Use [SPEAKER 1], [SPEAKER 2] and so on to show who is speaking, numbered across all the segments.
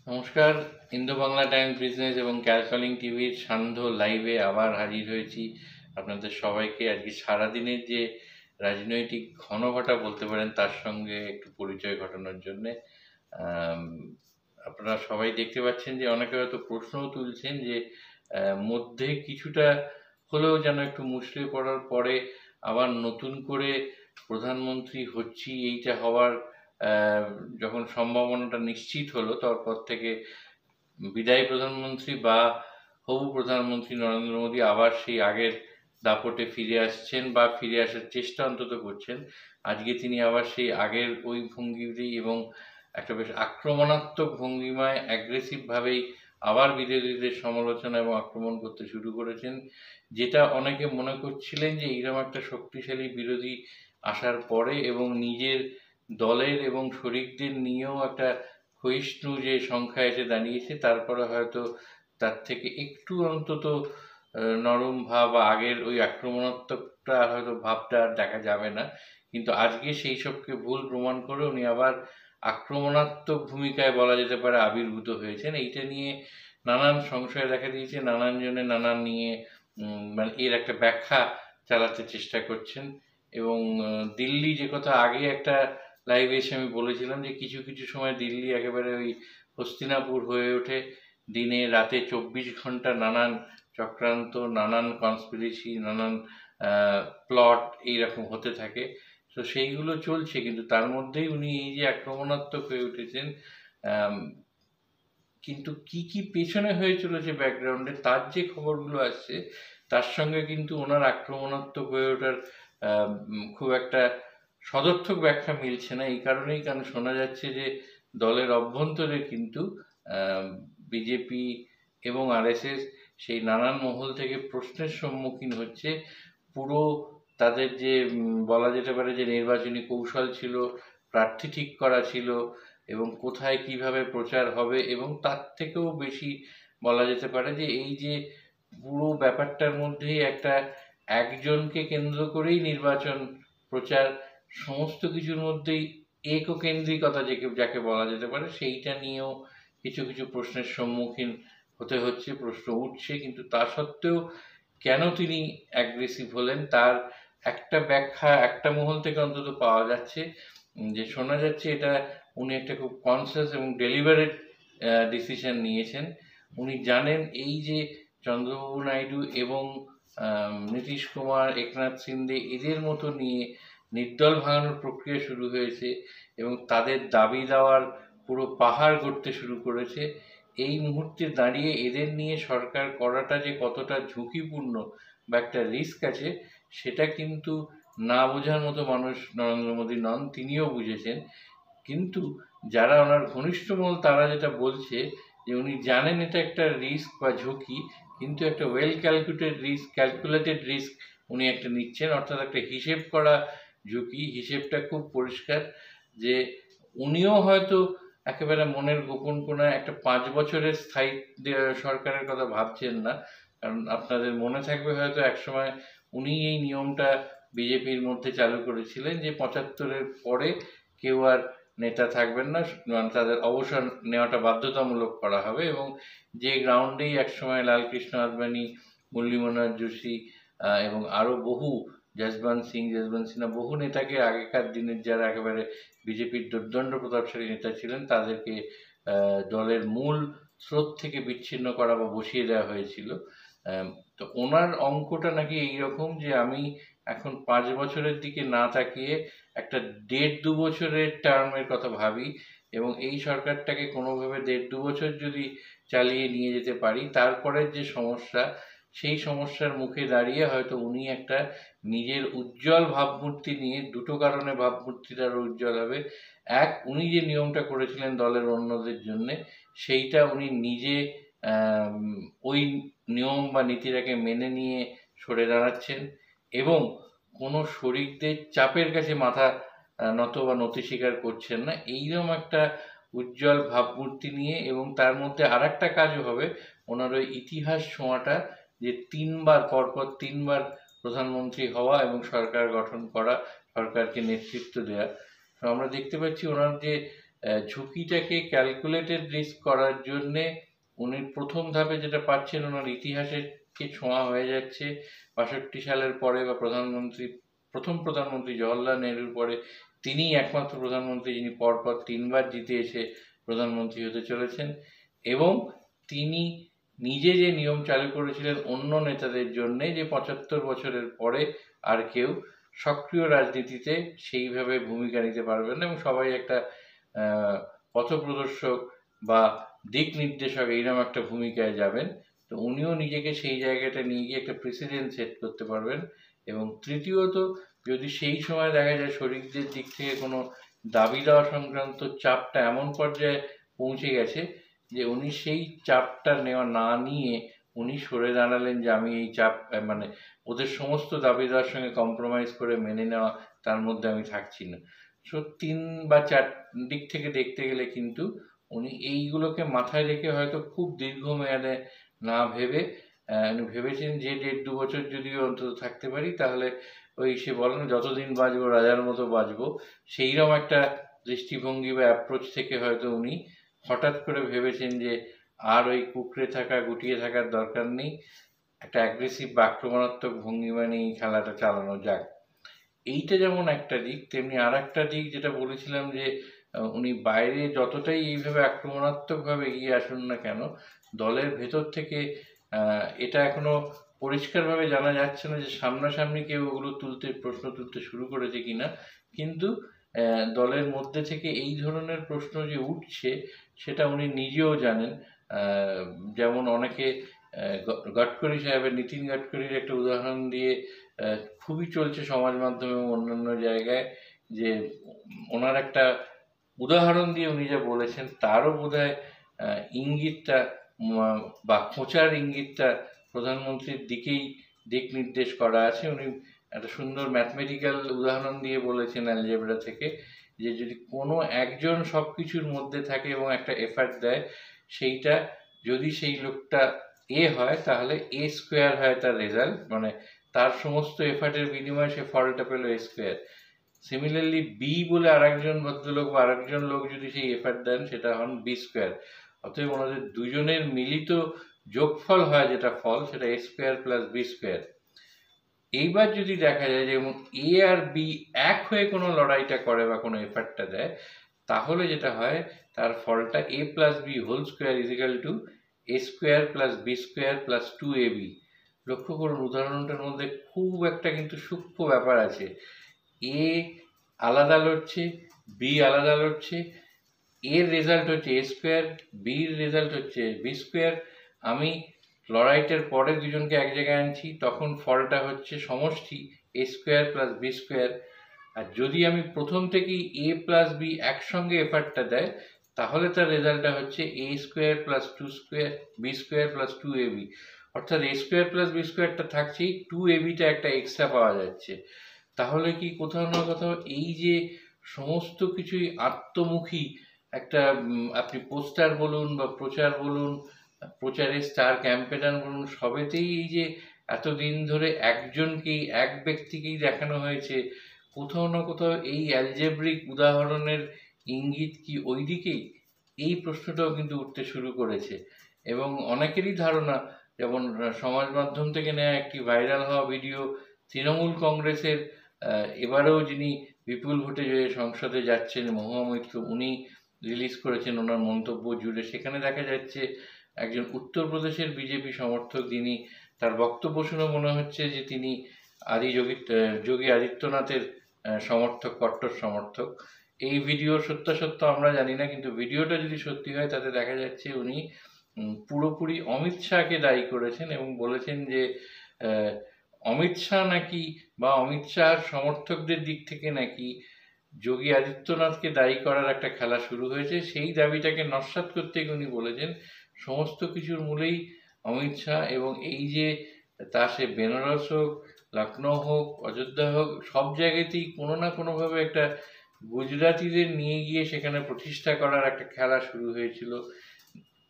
[SPEAKER 1] নমস্কার। Indo Bangla Times business এবং ক্যালকলিং টিভির সান্ধ্য লাইভে আবার হাজির হয়েছি আপনাদের সবাইকে। আজকে সারাদিনের যে রাজনৈতিক ঘনঘটা বলতে পারেন তার সঙ্গে একটু পরিচয় ঘটানোর জন্যে। আপনারা সবাই দেখতে পাচ্ছেন যে অনেকে হয়তো প্রশ্নও তুলছেন যে মধ্যে কিছুটা হলেও যেন একটু মুষড়ে পড়ার পরে আবার নতুন করে প্রধানমন্ত্রী হচ্ছি এইটা হওয়ার যখন সম্ভাবনাটা নিশ্চিত হলো, তারপর থেকে বিদায়ী প্রধানমন্ত্রী বা হবু প্রধানমন্ত্রী নরেন্দ্র মোদী আবার সেই আগের দাপটে ফিরে আসছেন বা ফিরে আসার চেষ্টা অন্তত করছেন। আজকে তিনি আবার সেই আগের ওই ভঙ্গিতেই এবং একটা বেশ আক্রমণাত্মক ভঙ্গিমায় অ্যাগ্রেসিভভাবেই আবার বিরোধীদের সমালোচনা এবং আক্রমণ করতে শুরু করেছেন, যেটা অনেকে মনে করছিলেন যে এইরকম একটা শক্তিশালী বিরোধী আসার পরে এবং নিজের দলের এবং শরিকদের নিয়েও একটা ক্ষয়িষ্ণু যে সংখ্যা এসে দাঁড়িয়েছে, তারপরে হয়তো তার থেকে একটু অন্তত নরম ভাব বা আগের ওই আক্রমণাত্মকটা হয়তো ভাবটা আর দেখা যাবে না। কিন্তু আজকে সেই সবকে ভুল প্রমাণ করে উনি আবার আক্রমণাত্মক ভূমিকায় বলা যেতে পারে আবির্ভূত হয়েছেন। এইটা নিয়ে নানান সংশয় দেখা দিয়েছে, নানান জনে নানান নিয়ে মানে এর একটা ব্যাখ্যা চালাতে চেষ্টা করছেন। এবং দিল্লি, যে কথা আগে একটা লাইভে এসে আমি বলেছিলাম যে কিছু কিছু সময় দিল্লি একেবারে ওই হস্তিনাপুর হয়ে ওঠে। দিনে রাতে 24 ঘন্টা নানান চক্রান্ত, নানান কনস্পিরেসি, নানান প্লট এইরকম হতে থাকে। তো সেইগুলো চলছে, কিন্তু তার মধ্যেই উনি এই যে আক্রমণাত্মক হয়ে উঠেছেন। কিন্তু কি কি পেছনে হয়ে চলেছে ব্যাকগ্রাউন্ডে তার যে খবরগুলো আসছে, তার সঙ্গে কিন্তু ওনার আক্রমণাত্মক হয়ে ওঠার খুব একটা সদর্থক ব্যাখ্যা মিলছে না। এই কারণেই কারণ শোনা যাচ্ছে যে দলের অভ্যন্তরে কিন্তু বিজেপি এবং আরএসএস সেই নানান মহল থেকে প্রশ্নের সম্মুখীন হচ্ছে। পুরো তাদের যে বলা যেতে পারে যে নির্বাচনী কৌশল ছিল, প্রার্থী ঠিক করা ছিল এবং কোথায় কিভাবে প্রচার হবে, এবং তার থেকেও বেশি বলা যেতে পারে যে এই যে পুরো ব্যাপারটার মধ্যেই একটা একজনকে কেন্দ্র করেই নির্বাচন প্রচার, সমস্ত কিছুর মধ্যেই এককেন্দ্রিকতা যাকে বলা যেতে পারে, সেইটা নিয়েও কিছু কিছু প্রশ্নের সম্মুখীন হতে হচ্ছে, প্রশ্ন উঠছে। কিন্তু তা সত্ত্বেও কেন তিনি অ্যাগ্রেসিভ হলেন তার একটা ব্যাখ্যা একটা মহল থেকে অন্তত পাওয়া যাচ্ছে, যে শোনা যাচ্ছে এটা উনি একটা খুব কনসিয়াস এবং ডেলিভারেট ডিসিশন নিয়েছেন। উনি জানেন এই যে চন্দ্রবাবু নাইডু এবং নীতিশ কুমার, একনাথ শিন্দে এদের মতো নিয়ে নির্দল ভাঙানোর প্রক্রিয়া শুরু হয়েছে এবং তাদের দাবি দেওয়ার পুরো পাহাড় গড়তে শুরু করেছে। এই মুহূর্তে দাঁড়িয়ে এদের নিয়ে সরকার করাটা যে কতটা ঝুঁকিপূর্ণ বা একটা রিস্ক আছে, সেটা কিন্তু না বোঝার মতো মানুষ নরেন্দ্র মোদী নন, তিনিও বুঝেছেন। কিন্তু যারা ওনার ঘনিষ্ঠ মহল তারা যেটা বলছে যে উনি জানেন এটা একটা রিস্ক বা ঝুঁকি, কিন্তু একটা ক্যালকুলেটেড রিস্ক উনি একটা নিচ্ছেন, অর্থাৎ একটা হিসেব করা ঝুঁকি। হিসেবটা খুব পরিষ্কার যে উনিও হয়তো একেবারে মনের গোপন কোণায় একটা 5 বছরের স্থায়ী সরকারের কথা ভাবছেন না। কারণ আপনাদের মনে থাকবে হয়তো একসময় উনি এই নিয়মটা বিজেপির মধ্যে চালু করেছিলেন যে 75-এর পরে কেউ আর নেতা থাকবেন না, মানে তাদের অবসর নেওয়াটা বাধ্যতামূলক করা হবে। এবং যে গ্রাউন্ডেই একসময় লালকৃষ্ণ আদবানি, মুরলী মনোহর যোশী এবং আরও বহু যশবন্ত সিনহা, বহু নেতাকে আগেকার দিনের যারা একেবারে বিজেপির দুর্দণ্ড প্রতাপশালী নেতা ছিলেন তাদেরকে দলের মূল স্রোত থেকে বিচ্ছিন্ন করা বা বসিয়ে দেওয়া হয়েছিল। তো ওনার অঙ্কটা নাকি এইরকম যে আমি এখন 5 বছরের দিকে না তাকিয়ে একটা 1.5-2 বছরের টার্মের কথা ভাবি, এবং এই সরকারটাকে কোনোভাবে 1.5-2 বছর যদি চালিয়ে নিয়ে যেতে পারি, তারপরের যে সমস্যা, সেই সমস্যার মুখে দাঁড়িয়ে হয়তো উনি একটা নিজের উজ্জ্বল ভাবমূর্তি নিয়ে, দুটো কারণে ভাবমূর্তিটা আরও উজ্জ্বল হবে। এক, উনি যে নিয়মটা করেছিলেন দলের অন্যদের জন্যে, সেইটা উনি নিজে ওই নিয়ম বা নীতিটাকে মেনে নিয়ে সরে দাঁড়াচ্ছেন এবং কোনো শরিকদের চাপের কাছে মাথা নত বা নতি স্বীকার করছেন না, এইরকম একটা উজ্জ্বল ভাবমূর্তি নিয়ে। এবং তার মধ্যে আর একটা কাজও হবে, ওনার ওই ইতিহাস ছোঁয়াটা, যে পরপর তিনবার প্রধানমন্ত্রী হওয়া এবং সরকার গঠন করা, সরকারকে নেতৃত্ব দেওয়া। তো আমরা দেখতে পাচ্ছি ওনার যে ঝুঁকিটাকে ক্যালকুলেটেড রিস্ক করার জন্যে উনি প্রথম ধাপে যেটা পাচ্ছেন, ওনার ইতিহাসকে ছোঁয়া হয়ে যাচ্ছে। ৬২ সালের পরে বা প্রথম প্রধানমন্ত্রী জওহরলাল নেহরুর পরে তিনিই একমাত্র প্রধানমন্ত্রী যিনি পরপর ৩বার জিতে এসে প্রধানমন্ত্রী হতে চলেছেন, এবং তিনি নিজে যে নিয়ম চালু করেছিলেন অন্য নেতাদের জন্যে যে ৭৫ বছরের পরে আর কেউ সক্রিয় রাজনীতিতে সেইভাবে ভূমিকা নিতে পারবেন না, এবং সবাই একটা পথপ্রদর্শক বা দিক নির্দেশক এইরকম একটা ভূমিকায় যাবেন। তো উনিও নিজেকে সেই জায়গাটা নিয়ে গিয়ে একটা প্রেসিডেন্ট সেট করতে পারবেন। এবং তৃতীয়ত, যদি সেই সময় দেখা যায় শরিকদের দিক থেকে কোনো দাবি দেওয়া সংক্রান্ত চাপটা এমন পর্যায়ে পৌঁছে গেছে যে উনি সেই চাপটা না নিয়ে উনি সরে দাঁড়ালেন যে আমি এই চাপ মানে ওদের সমস্ত দাবি দেওয়ার সঙ্গে কম্প্রোমাইজ করে মেনে নেওয়া, তার মধ্যে আমি থাকছি না। সো ৩ বা ৪ দিক থেকে দেখতে গেলে কিন্তু উনি এইগুলোকে মাথায় রেখে হয়তো খুব দীর্ঘমেয়াদে না ভেবে উনি ভেবেছেন যে ১.৫-২ বছর যদিও অন্তত থাকতে পারি, তাহলে ওই সে বলেন যতদিন বাঁচবো রাজার মতো বাঁচবো, সেইরকম একটা দৃষ্টিভঙ্গি বা অ্যাপ্রোচ থেকে হয়তো উনি হঠাৎ করে ভেবেছেন যে আর ওই কুঁকড়ে থাকা গুটিয়ে থাকার দরকার নেই, একটা অ্যাগ্রেসিভ বা আক্রমণাত্মক ভঙ্গিমা নিয়ে খেলাটা চালানো যাক। এইটা যেমন একটা দিক, তেমনি আর একটা দিক যেটা বলেছিলাম যে উনি বাইরে যতটাই এইভাবে আক্রমণাত্মকভাবে এগিয়ে আসুন না কেন, দলের ভেতর থেকে এটা এখনো পরিষ্কারভাবে জানা যাচ্ছে না যে সামনাসামনি কেউ ওগুলো প্রশ্ন তুলতে শুরু করেছে কিনা, কিন্তু দলের মধ্যে থেকে এই ধরনের প্রশ্ন যে উঠছে সেটা উনি নিজেও জানেন। যেমন অনেকে গডকরি সাহেবের, নীতিন গডকরির একটা উদাহরণ দিয়ে খুবই চলছে সমাজ মাধ্যমে এবং অন্যান্য জায়গায়, যে ওনার একটা উদাহরণ দিয়ে উনি যা বলেছেন তারও বোধহয় ইঙ্গিতটা বা খোঁচার ইঙ্গিতটা প্রধানমন্ত্রীর দিকেই দিক নির্দেশ করা আছে। উনি একটা সুন্দর ম্যাথমেটিক্যাল উদাহরণ দিয়ে বলেছেন অ্যালজেব্রা থেকে, যে যদি কোনো একজন সব কিছুর মধ্যে থাকে এবং একটা এফার্ট দেয়, সেইটা যদি সেই লোকটা হয় তাহলে A² হয় তার রেজাল্ট, মানে তার সমস্ত এফার্টের বিনিময়ে সে ফলটা পেল A²। সিমিলারলি বি বলে আরেকজন ভদ্রলোক বা আরেকজন লোক যদি সেই এফার্ট দেন, সেটা হন B²। অতএব ওনাদের দুজনের মিলিত যোগফল হয় যেটা ফল, সেটা A² + B²। এইবার যদি দেখা যায় যে এ আর বি এক হয়ে কোনো লড়াইটা করে বা কোনো এফার্টটা দেয়, তাহলে যেটা হয় তার ফলটা A + B² = A² + B² + 2AB। লক্ষ্য করুন উদাহরণটার মধ্যে খুব একটা কিন্তু সূক্ষ্ম ব্যাপার আছে। এ আলাদা লড়ছে, বি আলাদা লড়ছে, এর রেজাল্ট হচ্ছে A², বির রেজাল্ট হচ্ছে B²। আমি লড়াইটার পরে দুজনকে এক জায়গায় আনছি, তখন ফলটা হচ্ছে সমষ্টি A² + B²। আর যদি আমি প্রথম থেকেই A + B একসঙ্গে এফার্টটা দেয়, তাহলে তার রেজাল্টটা হচ্ছে A² + B² + 2AB। অর্থাৎ A² + B²টা থাকছেই, 2ABটা একটা এক্সট্রা পাওয়া যাচ্ছে। তাহলে কি কোথাও না কোথাও এই যে সমস্ত কিছুই আত্মমুখী একটা, আপনি পোস্টার বলুন বা প্রচার বলুন, প্রচারের স্টার ক্যাম্পেনার বলুন, সবেতেই এই যে এতদিন ধরে একজনকেই, এক ব্যক্তিকেই দেখানো হয়েছে, কোথাও না কোথাও এই অ্যালজেব্রিক উদাহরণের ইঙ্গিত কি ওই দিকেই? এই প্রশ্নটাও কিন্তু উঠতে শুরু করেছে। এবং অনেকেরই ধারণা, যেমন সমাজ মাধ্যম থেকে নেওয়া একটি ভাইরাল হওয়া ভিডিও, তৃণমূল কংগ্রেসের এবারেও যিনি বিপুল ভোটে সংসদে যাচ্ছেন, মহুয়া মৈত্র, উনি রিলিজ করেছেন ওনার মন্তব্য জুড়ে। সেখানে দেখা যাচ্ছে একজন উত্তরপ্রদেশের বিজেপি সমর্থক, যিনি তার বক্তব্য শুনে মনে হচ্ছে যে তিনি যোগী আদিত্যনাথের সমর্থক, কট্টর সমর্থক। এই ভিডিওর সত্যাসত্য আমরা জানি না, কিন্তু ভিডিওটা যদি সত্যি হয় তাতে দেখা যাচ্ছে উনি পুরোপুরি অমিত শাহকে দায়ী করেছেন এবং বলেছেন যে অমিত শাহ নাকি, বা অমিত শাহর সমর্থকদের দিক থেকে নাকি যোগী আদিত্যনাথকে দায়ী করার একটা খেলা শুরু হয়েছে। সেই দাবিটাকে নস্যাৎ করতে উনি বলেছেন সমস্ত কিছুর মূলেই অমিত শাহ, এবং এই যে তা সে বেনারস হোক, লখনৌ হোক, অযোধ্যা হোক, সব জায়গাতেই কোনো না কোনোভাবে একটা গুজরাটিদের নিয়ে গিয়ে সেখানে প্রতিষ্ঠা করার একটা খেলা শুরু হয়েছিল।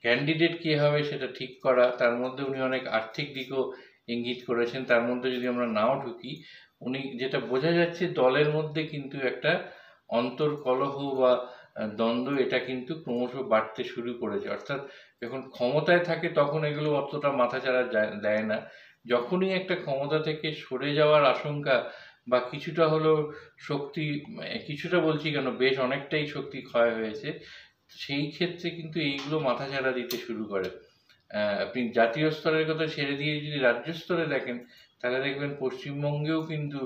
[SPEAKER 1] ক্যান্ডিডেট কে হবে সেটা ঠিক করা, তার মধ্যে উনি অনেক আর্থিক দিকও ইঙ্গিত করেছেন। তার মধ্যে যদি আমরা নাও ঢুকি, উনি যেটা বোঝা যাচ্ছে দলের মধ্যে কিন্তু একটা অন্তর্কলহ বা দ্বন্দ্ব এটা কিন্তু ক্রমশ বাড়তে শুরু করেছে। অর্থাৎ যখন ক্ষমতায় থাকে তখন এগুলো অতটা মাথাচাড়া দেয় না, যখনই একটা ক্ষমতা থেকে সরে যাওয়ার আশঙ্কা বা কিছুটা হলেও শক্তি, কিছুটা বলছি কেন, বেশ অনেকটাই শক্তি ক্ষয় হয়েছে, সেই ক্ষেত্রে কিন্তু এইগুলো মাথাচাড়া দিতে শুরু করে। আপনি জাতীয় স্তরের কথা ছেড়ে দিয়ে যদি রাজ্য স্তরে দেখেন, তাহলে দেখবেন পশ্চিমবঙ্গেও কিন্তু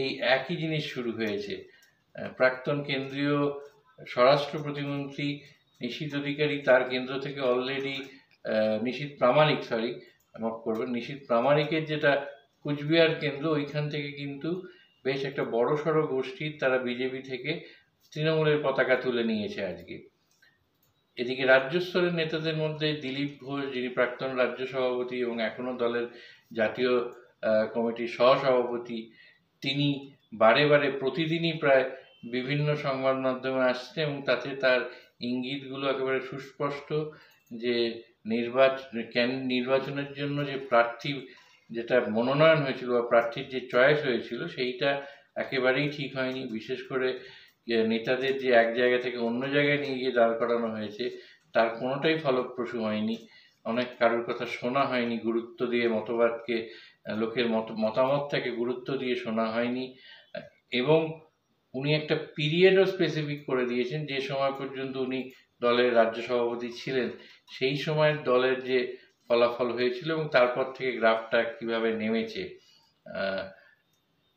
[SPEAKER 1] এই একই জিনিস শুরু হয়েছে। প্রাক্তন কেন্দ্রীয় স্বরাষ্ট্র প্রতিমন্ত্রী নিশীথ অধিকারী তার কেন্দ্র থেকে অলরেডি নিশীথ প্রামাণিক, মাফ করবেন, নিশীথ প্রামাণিকের যেটা কুচবিহার কেন্দ্র, ওইখান থেকে কিন্তু বেশ একটা বড়সড় গোষ্ঠীর তারা বিজেপি থেকে তৃণমূলের পতাকা তুলে নিয়েছে আজকে। এদিকে রাজ্য স্তরের নেতাদের মধ্যে দিলীপ ঘোষ, যিনি প্রাক্তন রাজ্য সভাপতি এবং এখনো দলের জাতীয় কমিটির সহসভাপতি, তিনি বারে বারে প্রতিদিনই প্রায় বিভিন্ন সংবাদ মাধ্যমে আসছেন এবং তাতে তার ইঙ্গিতগুলো একেবারে সুস্পষ্ট যে নির্বাচনের জন্য যে প্রার্থী, যেটা মনোনয়ন হয়েছিল বা প্রার্থীর যে চয়েস হয়েছিল, সেইটা একেবারেই ঠিক হয়নি। বিশেষ করে নেতাদের যে এক জায়গা থেকে অন্য জায়গায় নিয়ে গিয়ে দাঁড় করানো হয়েছে, তার কোনোটাই ফলপ্রসূ হয়নি। অনেক কারোর কথা শোনা হয়নি, গুরুত্ব দিয়ে মতবাদকে, লোকের মতামতটাকে গুরুত্ব দিয়ে শোনা হয়নি। এবং উনি একটা পিরিয়ডও স্পেসিফিক করে দিয়েছেন, যে সময় পর্যন্ত উনি দলের রাজ্য সভাপতি ছিলেন সেই সময়ের দলের যে ফলাফল হয়েছিল এবং তারপর থেকে গ্রাফটা কিভাবে নেমেছে।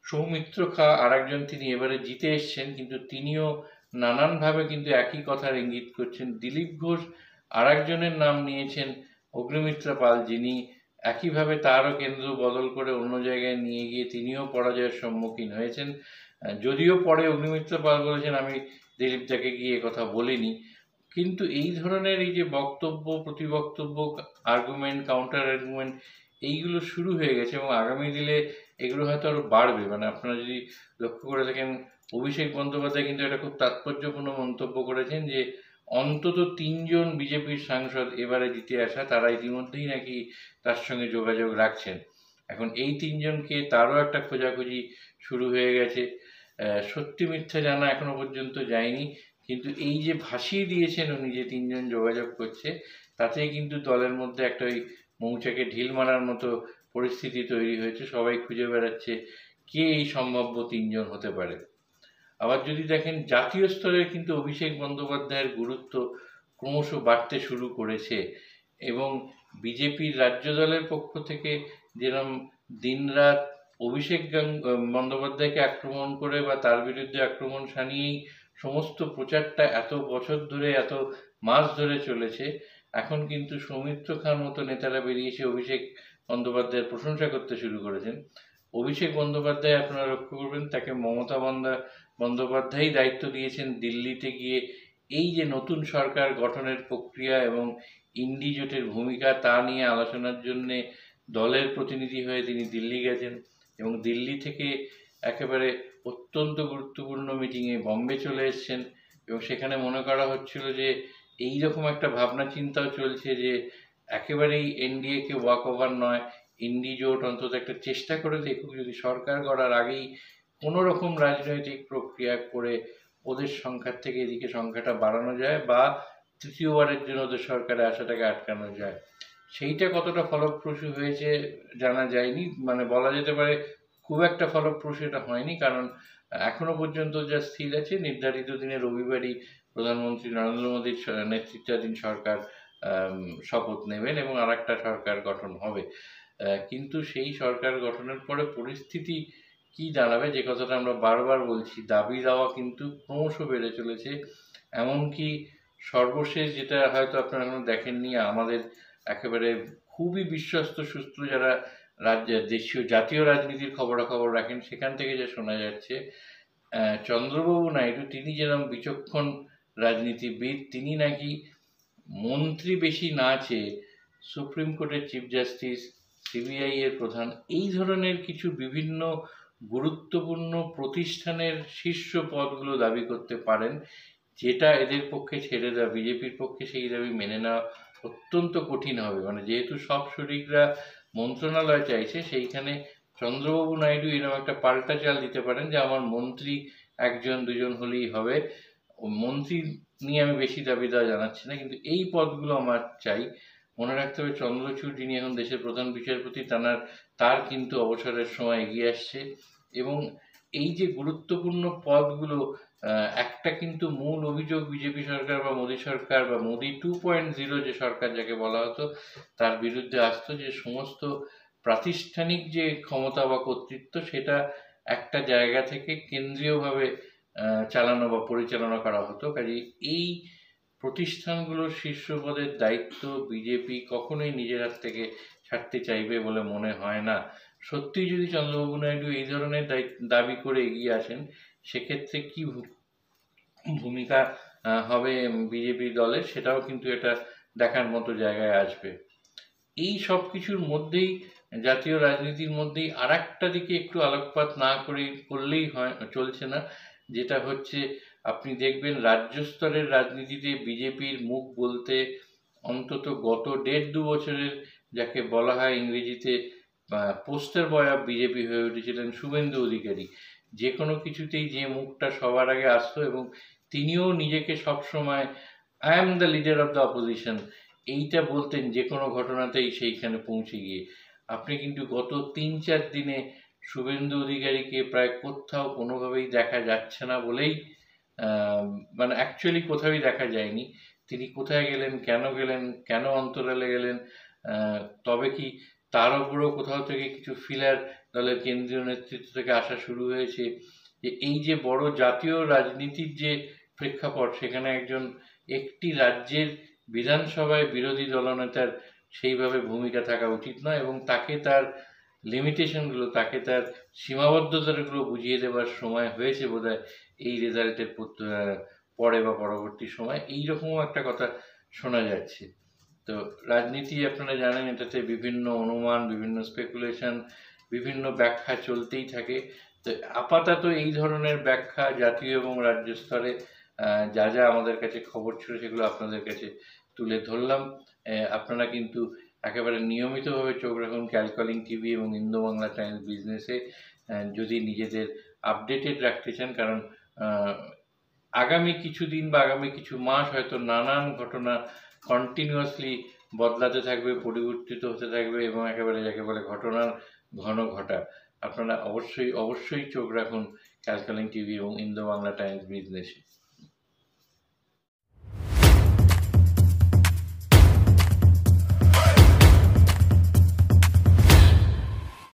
[SPEAKER 1] সৌমিত্র খা আর একজন, তিনি এবারে জিতে এসছেন, কিন্তু তিনিও নানানভাবে কিন্তু একই কথার ইঙ্গিত করছেন। দিলীপ ঘোষ আর একজনের নাম নিয়েছেন, অগ্নিমিত্রা পাল, যিনি একইভাবে তারও কেন্দ্র বদল করে অন্য জায়গায় নিয়ে গিয়ে তিনিও পরাজয়ের সম্মুখীন হয়েছেন। যদিও পরে অগ্নিমিত্রা পাল বলেছেন, আমি দিলীপদাকে গিয়ে কথা বলিনি। কিন্তু এই ধরনের এই যে বক্তব্য, প্রতিবক্তব্য, আর্গুমেন্ট, কাউন্টার আর্গুমেন্ট, এইগুলো শুরু হয়ে গেছে এবং আগামী দিনে এগুলো হয়তো আরও বাড়বে। মানে আপনারা যদি লক্ষ্য করে থাকেন, অভিষেক বন্দ্যোপাধ্যায় কিন্তু একটা খুব তাৎপর্যপূর্ণ মন্তব্য করেছেন যে অন্তত 3জন বিজেপির সাংসদ এবারে জিতে আসা, তারা ইতিমধ্যেই নাকি তার সঙ্গে যোগাযোগ রাখছেন। এখন এই 3জনকে তারও একটা খোঁজাখুঁজি শুরু হয়ে গেছে। সত্যি মিথ্যা জানা এখনো পর্যন্ত যায়নি, কিন্তু এই যে ভাসিয়ে দিয়েছেন উনি যে 3জন যোগাযোগ করছে, তাতেই কিন্তু দলের মধ্যে একটা ওই মৌচাকে ঢিল মারার মতো পরিস্থিতি তৈরি হয়েছে। সবাই খুঁজে বেড়াচ্ছে কে এই সম্ভাব্য 3জন হতে পারে। আবার যদি দেখেন জাতীয় স্তরে কিন্তু অভিষেক বন্দ্যোপাধ্যায়ের গুরুত্ব ক্রমশ বাড়তে শুরু করেছে এবং বিজেপির রাজ্য দলের পক্ষ থেকে যেরকম দিনরাত অভিষেক বন্দ্যোপাধ্যায়কে আক্রমণ করে বা তার বিরুদ্ধে আক্রমণ শানিয়েই সমস্ত প্রচারটা এত বছর ধরে, এত মাস ধরে চলেছে, এখন কিন্তু সৌমিত্র খাঁর মতো নেতারা বেরিয়েছে অভিষেক বন্দ্যোপাধ্যায়ের প্রশংসা করতে শুরু করেছেন। অভিষেক বন্দ্যোপাধ্যায়, আপনারা লক্ষ্য করবেন, তাকে মমতা বন্দ্যোপাধ্যায় দায়িত্ব দিয়েছেন দিল্লিতে গিয়ে এই যে নতুন সরকার গঠনের প্রক্রিয়া এবং ইন্ডি জোটের ভূমিকা তা নিয়ে আলোচনার জন্যে দলের প্রতিনিধি হয়ে তিনি দিল্লি গেছেন এবং দিল্লি থেকে একেবারে অত্যন্ত গুরুত্বপূর্ণ মিটিংয়ে বম্বে চলে এসছেন এবং সেখানে মনে করা হচ্ছিল যে এই রকম একটা ভাবনা চিন্তাও চলছে যে একেবারেই এনডিএকে ওয়াক ওভার নয়, ইন্ডি জোট অন্তত একটা চেষ্টা করে দেখুক যদি সরকার গড়ার আগেই কোনো রকম রাজনৈতিক প্রক্রিয়া করে ওদের সংখ্যার থেকে এদিকে সংখ্যাটা বাড়ানো যায় বা তৃতীয়বারের জন্য ওদের সরকারে আসাটাকে আটকানো যায়। সেইটা কতটা ফলপ্রসূ হয়েছে জানা যায়নি, মানে বলা যেতে পারে খুব একটা ফলপ্রসূ এটা হয়নি, কারণ এখনো পর্যন্ত যা স্থির আছে নির্ধারিত দিনে রবিবারই প্রধানমন্ত্রী নরেন্দ্র মোদীর নেতৃত্বাধীন সরকার শপথ নেবেন এবং আর একটা সরকার গঠন হবে। কিন্তু সেই সরকার গঠনের পরে পরিস্থিতি কি দাঁড়াবে, যে কথাটা আমরা বারবার বলছি, দাবি দাওয়া কিন্তু ক্রমশ বেড়ে চলেছে। এমনকি সর্বশেষ যেটা হয়তো আপনারা এখনো দেখেননি, আমাদের একেবারে খুবই বিশ্বস্ত সূত্র যারা দেশীয় জাতীয় রাজনীতির খবরাখবর রাখেন, সেখান থেকে যা শোনা যাচ্ছে, চন্দ্রবাবু নাইডু, তিনি যেরকম বিচক্ষণ রাজনীতিবিদ, তিনি নাকি মন্ত্রী বেশি না চেয়ে সুপ্রিম কোর্টের চিফ জাস্টিস, সিবিআই এর প্রধান, এই ধরনের কিছু বিভিন্ন গুরুত্বপূর্ণ প্রতিষ্ঠানের শীর্ষ পদগুলো দাবি করতে পারেন, যেটা এদের পক্ষে ছেড়ে দেওয়া, বিজেপির পক্ষে সেই দাবি মেনে নেওয়া অত্যন্ত কঠিন হবে। মানে যেহেতু সব শরিকরা মন্ত্রণালয় চাইছে, সেইখানে চন্দ্রবাবু নাইডু এরকম একটা পাল্টা চাল দিতে পারেন যে আমার মন্ত্রী 1-2জন হলেই হবে, মন্ত্রী নিয়ে আমি বেশি দাবি দেওয়া জানাচ্ছি না, কিন্তু এই পদগুলো আমার চাই। মনে রাখতে হবে চন্দ্রচূড় যিনি এখন দেশের প্রধান বিচারপতি, তার কিন্তু অবসরের সময় এগিয়ে আসছে, এবং এই যে গুরুত্বপূর্ণ পদগুলো, একটা কিন্তু মূল অভিযোগ বিজেপি সরকার বা মোদী সরকার বা মোদী 2.0 যে সরকার যাকে বলা হতো তার বিরুদ্ধে আসতো, যে সমস্ত প্রাতিষ্ঠানিক যে ক্ষমতা বা কর্তৃত্ব সেটা একটা জায়গা থেকে কেন্দ্রীয়ভাবে চালানো বা পরিচালনা করা হতো। কাজেই এই প্রতিষ্ঠানগুলোর শীর্ষ পদের দায়িত্ব বিজেপি কখনোই নিজের হাত থেকে ছাড়তে চাইবে বলে মনে হয় না। সত্যি যদি চন্দ্রবাবু নাইডু এই ধরনের দাবি করে এগিয়ে আসেন, সেক্ষেত্রে কি ভূমিকা হবে বিজেপি দলের, সেটাও কিন্তু এটা দেখার মতো জায়গায় আসবে। এই সব কিছুর মধ্যেই, জাতীয় রাজনীতির মধ্যেই আর একটা দিকে একটু আলোকপাত না করলেই চলছে না, যেটা হচ্ছে আপনি দেখবেন রাজ্য স্তরের রাজনীতিতে বিজেপির মুখ বলতে অন্তত গত 1.5-2 বছরের যাকে বলা হয় ইংরেজিতে পোস্টার বয় অফ বিজেপি হয়ে উঠেছিলেন শুভেন্দু অধিকারী। যে কোনো কিছুতেই যে মুখটা সবার আগে আসতো, এবং তিনিও নিজেকে সবসময় I am the leader of the opposition এইটা বলতেন যে কোনো ঘটনাতেই সেইখানে পৌঁছে গিয়ে। আপনি কিন্তু গত 3-4 দিনে শুভেন্দু অধিকারীকে প্রায় কোথাও কোনোভাবেই দেখা যাচ্ছে না বলেই, মানে অ্যাকচুয়ালি কোথাওই দেখা যায়নি। তিনি কোথায় গেলেন, কেন অন্তরালে গেলেন, তবে কি তার উপরও কোথাও থেকে কিছু ফিলার দলের কেন্দ্রীয় নেতৃত্ব থেকে আসা শুরু হয়েছে, যে এই যে বড় জাতীয় রাজনীতির যে প্রেক্ষাপট, সেখানে একটি রাজ্যের বিধানসভায় বিরোধী দলনেতার সেইভাবে ভূমিকা থাকা উচিত নয়, এবং তাকে তার লিমিটেশনগুলো, তাকে তার সীমাবদ্ধতাগুলো বুঝিয়ে দেওয়ার সময় হয়েছে বোধহয় এই রেজাল্টের পরে বা পরবর্তী সময়। এইরকমও একটা কথা শোনা যাচ্ছে। তো রাজনীতি আপনারা জানেন, এটাতে বিভিন্ন অনুমান, বিভিন্ন স্পেকুলেশন, বিভিন্ন ব্যাখ্যা চলতেই থাকে। তো আপাতত এই ধরনের ব্যাখ্যা জাতীয় এবং রাজ্য স্তরে যা যা আমাদের কাছে খবর ছিল সেগুলো আপনাদের কাছে তুলে ধরলাম। আপনারা কিন্তু একেবারে নিয়মিতভাবে চোখ রাখুন ক্যালকলিং টিভি এবং ইন্দো বাংলা টাইমস বিজনেসে, যদি নিজেদের আপডেটেড রাখতে চান, কারণ আগামী কিছু দিন বা আগামী কিছু মাস হয়তো নানান ঘটনা কন্টিনিউয়াসলি বদলাতে থাকবে, পরিবর্তিত হতে থাকবে, এবং একেবারে যাকে বলে ঘটনার ঘন ঘটা। আপনারা অবশ্যই চোখ রাখুন ক্যালকলিং টিভি এবং ইন্দো বাংলা টাইমস বিজনেসে।